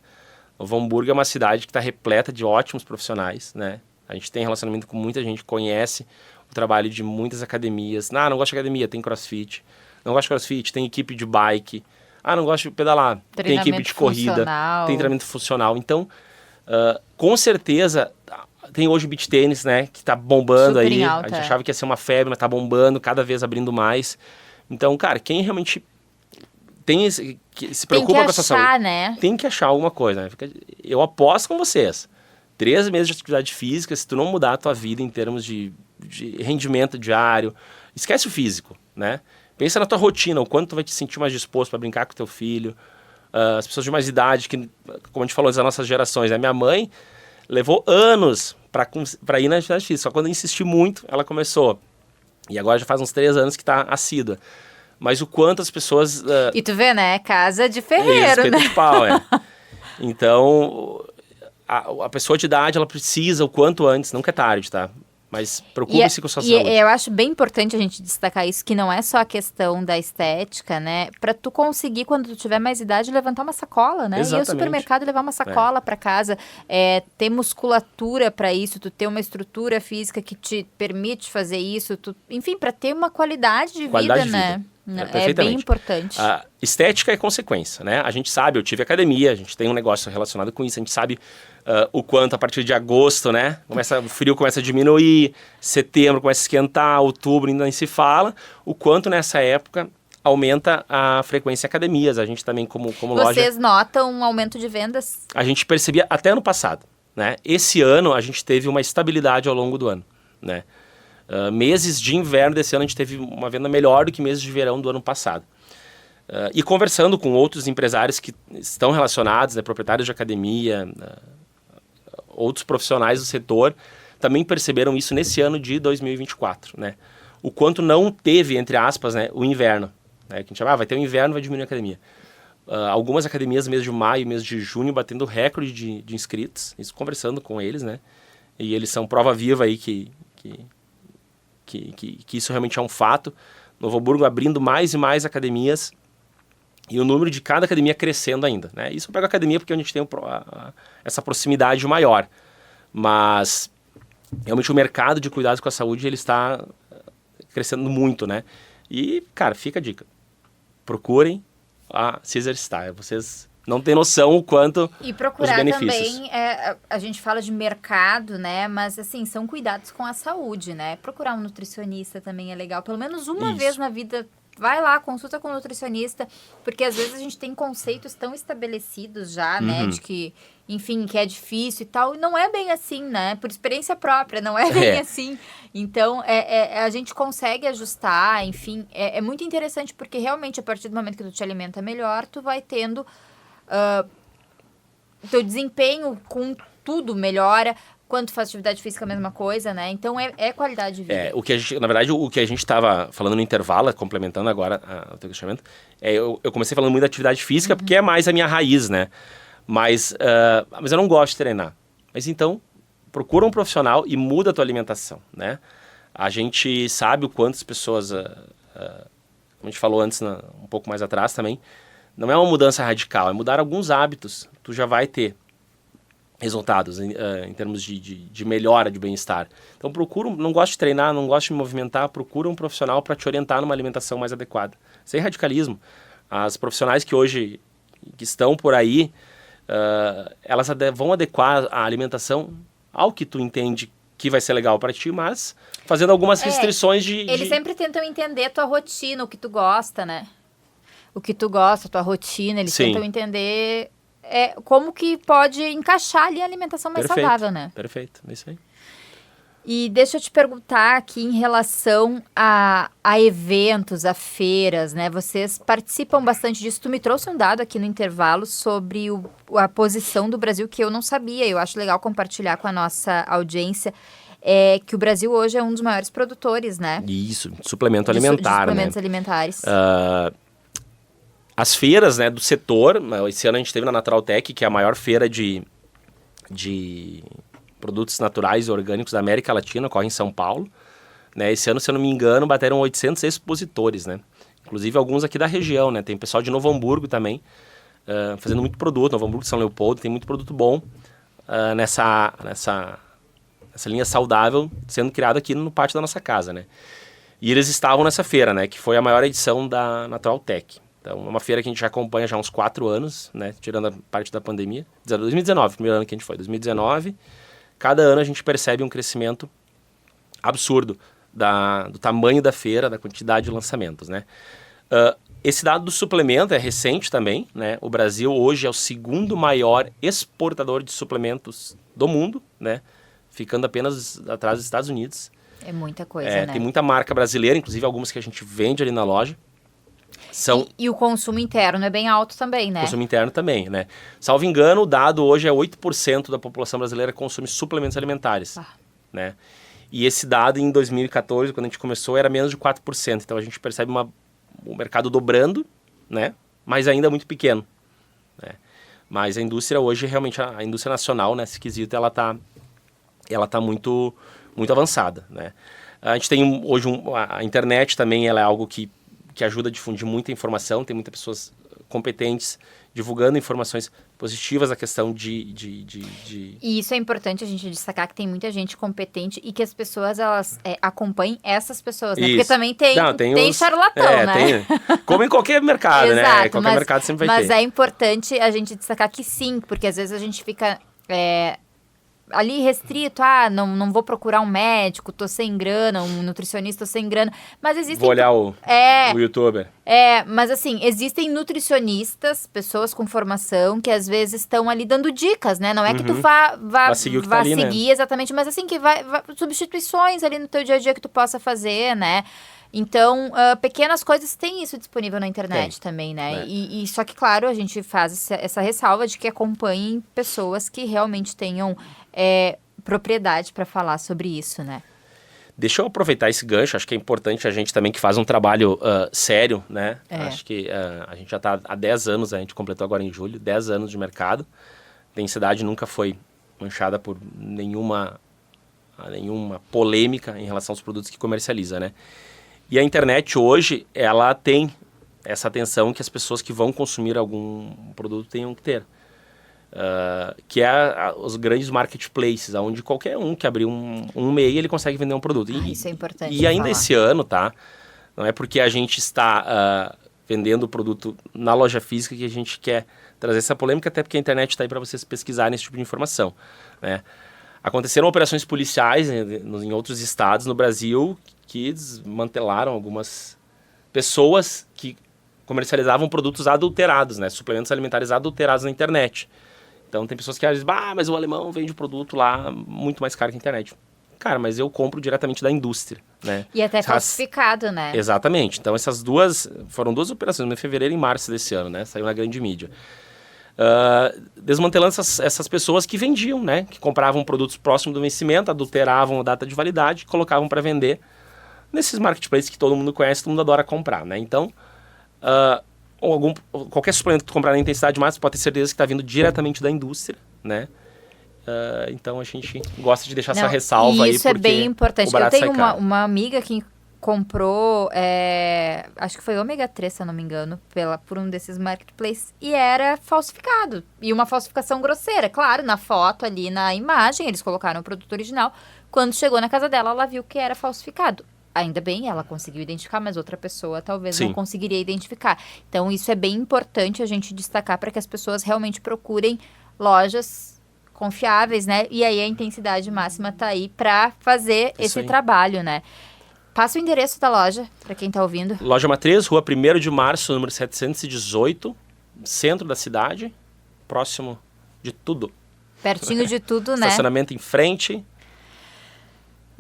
Novo Hamburgo é uma cidade que está repleta de ótimos profissionais, né? A gente tem relacionamento com muita gente, conhece o trabalho de muitas academias. Não gosto de academia, tem CrossFit. Não gosto de CrossFit, tem equipe de bike. Não gosto de pedalar, tem equipe de corrida, tem treinamento funcional. Então, com certeza, tem hoje o beach tênis, né, que tá bombando
super
aí.
Alta,
a gente achava que ia ser uma febre, mas tá bombando, cada vez abrindo mais. Então, cara, quem realmente se preocupa com a sua saúde,
né?
tem que achar alguma coisa, né? Eu aposto com vocês. 3 meses de atividade física, se tu não mudar a tua vida em termos de rendimento diário, esquece o físico, né? Pensa na tua rotina, o quanto tu vai te sentir mais disposto para brincar com teu filho. As pessoas de mais idade, que, como a gente falou, das nossas gerações, né? Minha mãe levou anos para ir na atividade física, só quando eu insisti muito, ela começou. E agora já faz uns 3 anos que tá assídua. Mas o quanto as pessoas...
E tu vê, né? Casa de ferreiro, né?
De pau, Então, a pessoa de idade, ela precisa o quanto antes, nunca é tarde, tá? Mas preocupe-se com a sua saúde.
E eu acho bem importante a gente destacar isso, que não é só a questão da estética, né? Pra tu conseguir, quando tu tiver mais idade, levantar uma sacola, né?
Exatamente.
Ir ao supermercado e levar uma sacola pra casa. Ter musculatura pra isso, tu ter uma estrutura física que te permite fazer isso. Enfim, pra ter uma qualidade de vida, né? É bem importante.
A estética é consequência, né? A gente sabe, eu tive academia, a gente tem um negócio relacionado com isso, a gente sabe o quanto a partir de agosto, né? O frio começa a diminuir, setembro começa a esquentar, outubro ainda nem se fala, o quanto nessa época aumenta a frequência em academias. A gente também, como loja...
Vocês notam um aumento de vendas?
A gente percebia até ano passado, né? Esse ano a gente teve uma estabilidade ao longo do ano, né? Meses de inverno desse ano a gente teve uma venda melhor do que meses de verão do ano passado. E conversando com outros empresários que estão relacionados, né, proprietários de academia, outros profissionais do setor, também perceberam isso nesse ano de 2024, né? O quanto não teve, entre aspas, né, o inverno, né? Que a gente chama, vai ter o inverno, vai diminuir a academia. Algumas academias, mês de maio, mês de junho, batendo recorde de inscritos, isso conversando com eles, né? E eles são prova viva aí que isso realmente é um fato. Novo Hamburgo abrindo mais e mais academias e o número de cada academia crescendo ainda, né? Isso eu pego a academia porque a gente tem essa proximidade maior. Mas realmente o mercado de cuidados com a saúde ele está crescendo muito, né? E, cara, fica a dica. Procurem a se exercitar. Vocês não têm noção o quanto
e procurar
os benefícios.
Também, a gente fala de mercado, né? Mas, assim, são cuidados com a saúde, né? Procurar um nutricionista também é legal. Pelo menos uma vez na vida, vai lá, consulta com um nutricionista. Porque, às vezes, a gente tem conceitos tão estabelecidos já, né? De que, enfim, que é difícil e tal. E não é bem assim, né? Por experiência própria, não é bem assim. Então, a gente consegue ajustar, enfim. É muito interessante porque, realmente, a partir do momento que tu te alimenta melhor, tu vai tendo... teu desempenho com tudo melhora. Quando tu faz atividade física, a mesma coisa, né? Então, é qualidade de vida.
Na verdade, o que a gente estava falando no intervalo, complementando agora o teu questionamento, eu comecei falando muito da atividade física, porque é mais a minha raiz, né? Mas eu não gosto de treinar. Mas então, procura um profissional e muda a tua alimentação, né? A gente sabe o quanto as pessoas, como a gente falou antes, um pouco mais atrás também, não é uma mudança radical, é mudar alguns hábitos. Tu já vai ter resultados em termos de melhora de bem-estar. Então não gosto de treinar, não gosto de me movimentar, procura um profissional para te orientar numa alimentação mais adequada. Sem radicalismo. As profissionais que hoje que estão por aí, elas vão adequar a alimentação ao que tu entende que vai ser legal para ti, mas fazendo algumas restrições
Eles sempre tentam entender a tua rotina, o que tu gosta, né? O que tu gosta, a tua rotina, eles tentam entender como que pode encaixar ali a alimentação mais saudável, né?
Perfeito, é isso aí.
E deixa eu te perguntar aqui em relação a eventos, a feiras, né? Vocês participam bastante disso. Tu me trouxe um dado aqui no intervalo sobre a posição do Brasil que eu não sabia. Eu acho legal compartilhar com a nossa audiência. Que o Brasil hoje é um dos maiores produtores, né?
Isso, suplemento alimentar,
de suplementos alimentares.
As feiras, né, do setor, esse ano a gente teve na Natural Tech, que é a maior feira de produtos naturais e orgânicos da América Latina, ocorre em São Paulo. Né? Esse ano, se eu não me engano, bateram 800 expositores, né? Inclusive alguns aqui da região, né? Tem pessoal de Novo Hamburgo também, fazendo muito produto. Novo Hamburgo, São Leopoldo, tem muito produto bom nessa linha saudável sendo criado aqui no pátio da nossa casa, né? E eles estavam nessa feira, né? Que foi a maior edição da Natural Tech. Então, é uma feira que a gente já acompanha já há uns 4 anos, né? Tirando a parte da pandemia. 2019, primeiro ano que a gente foi. 2019, cada ano a gente percebe um crescimento absurdo do tamanho da feira, da quantidade de lançamentos, né? Esse dado do suplemento é recente também, né? O Brasil hoje é o segundo maior exportador de suplementos do mundo, né? Ficando apenas atrás dos Estados Unidos.
É muita coisa, né?
Tem muita marca brasileira, inclusive algumas que a gente vende ali na loja.
E o consumo interno é bem alto também, né?
Consumo interno também, né? Salvo engano, o dado hoje é 8% da população brasileira consome suplementos alimentares, né? E esse dado em 2014, quando a gente começou, era menos de 4%. Então a gente percebe o mercado dobrando, né? Mas ainda muito pequeno, né? Mas a indústria hoje, realmente, a indústria nacional, nesse quesito, ela tá muito, muito avançada, né? A gente tem hoje a internet também, ela é algo que ajuda a difundir muita informação, tem muitas pessoas competentes divulgando informações positivas da questão de...
E isso é importante a gente destacar, que tem muita gente competente e que as pessoas, elas acompanhem essas pessoas, né?
Isso.
Porque também tem charlatão, né?
Como em qualquer mercado,
Exato,
né? Qualquer mercado sempre vai ter.
Mas é importante a gente destacar que sim, porque às vezes a gente fica... ali restrito, não vou procurar um médico, tô sem grana, um nutricionista, tô sem grana, mas existem...
Vou olhar o youtuber.
Mas assim, existem nutricionistas, pessoas com formação, que às vezes estão ali dando dicas, né? Não é que tu vá
seguir o que tá ali,
seguir,
né?
exatamente, mas assim, que vai substituições ali no teu dia a dia que tu possa fazer, né? Então, pequenas coisas tem isso disponível na internet também, né? E só que, claro, a gente faz essa ressalva de que acompanhem pessoas que realmente tenham propriedade para falar sobre isso, né?
Deixa eu aproveitar esse gancho, acho que é importante a gente também que faz um trabalho sério, né? Acho que a gente já está há 10 anos, a gente completou agora em julho, 10 anos de mercado. A Densidade nunca foi manchada por nenhuma polêmica em relação aos produtos que comercializa, né? E a internet hoje, ela tem essa atenção que as pessoas que vão consumir algum produto tenham que ter. Que é os grandes marketplaces, onde qualquer um que abrir um MEI, ele consegue vender um produto.
Isso é importante.
E ainda esse ano, tá? Não é porque a gente está vendendo o produto na loja física que a gente quer trazer essa polêmica, até porque a internet está aí para vocês pesquisarem esse tipo de informação, né? Aconteceram operações policiais em outros estados no Brasil que desmantelaram algumas pessoas que comercializavam produtos adulterados, né? Suplementos alimentares adulterados na internet. Então tem pessoas que dizem, mas o alemão vende produto lá muito mais caro que a internet. Cara, mas eu compro diretamente da indústria, né?
E até falsificado, né?
Exatamente. Então foram duas operações, em fevereiro e em março desse ano, né? Saiu na grande mídia. Desmantelando essas pessoas que vendiam, né? Que compravam produtos próximos do vencimento, adulteravam a data de validade, colocavam para vender nesses marketplaces que todo mundo conhece, todo mundo adora comprar, né? Então, qualquer suplemento que tu comprar na Intensidade Máxima, pode ter certeza que está vindo diretamente da indústria, né? Então, a gente gosta de deixar essa ressalva aí,
isso é bem importante. Eu tenho uma amiga que comprou, acho que foi ômega 3, se eu não me engano, por um desses marketplaces, e era falsificado. E uma falsificação grosseira. Claro, na foto ali, na imagem, eles colocaram o produto original. Quando chegou na casa dela, ela viu que era falsificado. Ainda bem, ela conseguiu identificar, mas outra pessoa talvez não conseguiria identificar. Então, isso é bem importante a gente destacar para que as pessoas realmente procurem lojas confiáveis, né? E aí a Intensidade Máxima tá aí para fazer esse trabalho, né? Passa o endereço da loja, para quem tá ouvindo.
Loja Matriz, Rua 1º de Março, número 718, centro da cidade, próximo de tudo.
Pertinho de tudo, né?
Estacionamento em frente.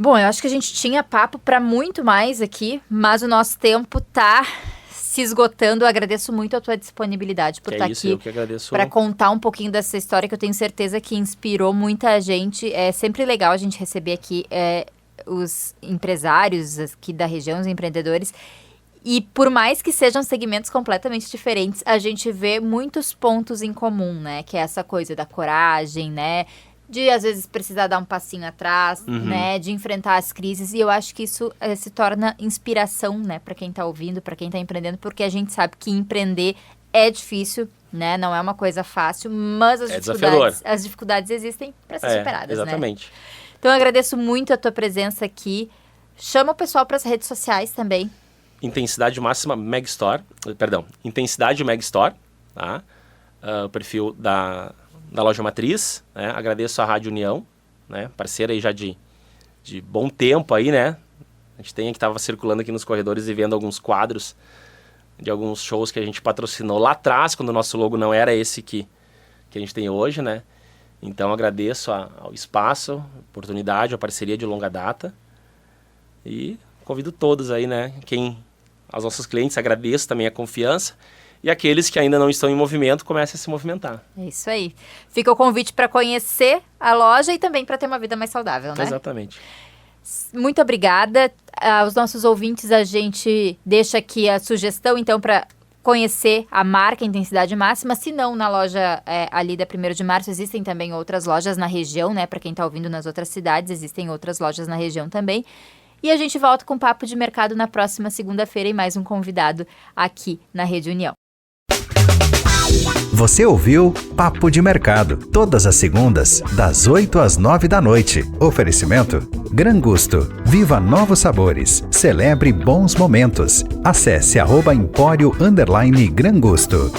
Bom, eu acho que a gente tinha papo para muito mais aqui, mas o nosso tempo tá se esgotando. Eu agradeço muito a tua disponibilidade por estar aqui para contar um pouquinho dessa história que eu tenho certeza que inspirou muita gente. É sempre legal a gente receber aqui os empresários aqui da região, os empreendedores. E por mais que sejam segmentos completamente diferentes, a gente vê muitos pontos em comum, né? Que é essa coisa da coragem, né? de às vezes precisar dar um passinho atrás, né, de enfrentar as crises, e eu acho que isso se torna inspiração, né, para quem está ouvindo, para quem está empreendendo, porque a gente sabe que empreender é difícil, né, não é uma coisa fácil, mas as dificuldades existem para ser superadas,
exatamente.
Né? Então eu agradeço muito a tua presença aqui. Chama o pessoal para as redes sociais também.
Intensidade Máxima Megstore, Intensidade Megstore, tá? O perfil da loja matriz, né? Agradeço a Rádio União, né? Parceira aí já de bom tempo aí, né? A gente tem que estava circulando aqui nos corredores e vendo alguns quadros de alguns shows que a gente patrocinou lá atrás, quando o nosso logo não era esse que a gente tem hoje, né? Então agradeço ao espaço, a oportunidade, a parceria de longa data e convido todos aí, né? Aos nossos clientes, agradeço também a confiança. E aqueles que ainda não estão em movimento, comecem a se movimentar.
É isso aí. Fica o convite para conhecer a loja e também para ter uma vida mais saudável, né?
Exatamente.
Muito obrigada. Aos nossos ouvintes, a gente deixa aqui a sugestão, então, para conhecer a marca Intensidade Máxima. Se não, na loja ali da 1º de março, existem também outras lojas na região, né? Para quem está ouvindo nas outras cidades, existem outras lojas na região também. E a gente volta com Papo de Mercado na próxima segunda-feira e mais um convidado aqui na Rede União.
Você ouviu Papo de Mercado, todas as segundas, das 8 às 9 da noite. Oferecimento Gran Gusto. Viva novos sabores. Celebre bons momentos. Acesse @empório_Gran Gusto.